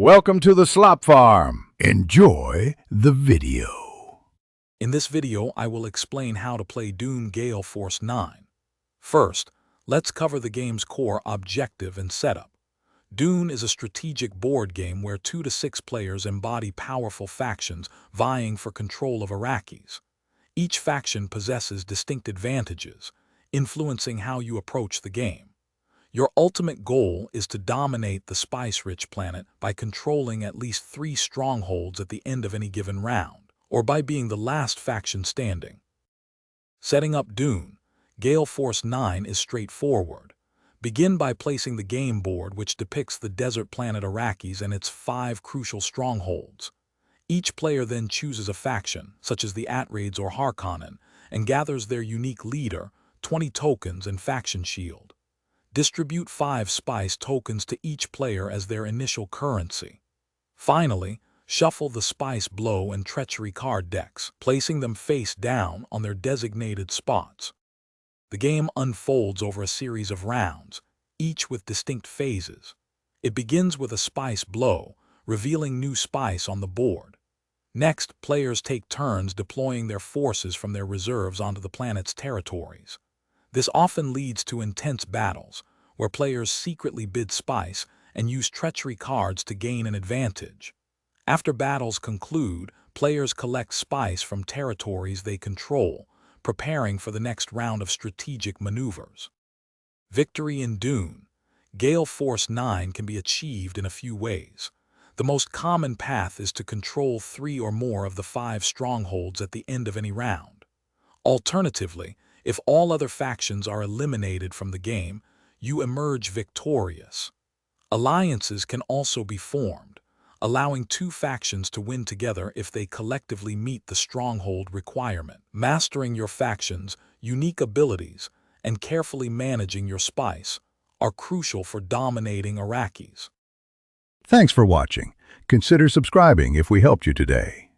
Welcome to the Slop Farm. Enjoy the video. In this video, I will explain how to play Dune Gale Force 9. First, let's cover the game's core objective and setup. Dune is a strategic board game where 2 to 6 players embody powerful factions vying for control of Arrakis. Each faction possesses distinct advantages, influencing how you approach the game. Your ultimate goal is to dominate the spice-rich planet by controlling at least 3 strongholds at the end of any given round, or by being the last faction standing. Setting up Dune Gale Force 9 is straightforward. Begin by placing the game board, which depicts the desert planet Arrakis and its 5 crucial strongholds. Each player then chooses a faction, such as the Atreides or Harkonnen, and gathers their unique leader, 20 tokens, and faction shield. Distribute 5 spice tokens to each player as their initial currency. Finally, shuffle the spice blow and treachery card decks, placing them face down on their designated spots. The game unfolds over a series of rounds, each with distinct phases. It begins with a spice blow, revealing new spice on the board. Next, players take turns deploying their forces from their reserves onto the planet's territories. This often leads to intense battles, where players secretly bid spice and use treachery cards to gain an advantage. After battles conclude, players collect spice from territories they control, preparing for the next round of strategic maneuvers. Victory in Dune Gale Force 9 can be achieved in a few ways. The most common path is to control 3 or more of the 5 strongholds at the end of any round. Alternatively, if all other factions are eliminated from the game, you emerge victorious. Alliances can also be formed, allowing 2 factions to win together if they collectively meet the stronghold requirement. Mastering your faction's unique abilities and carefully managing your spice are crucial for dominating Arrakis. Thanks for watching. Consider subscribing if we helped you today.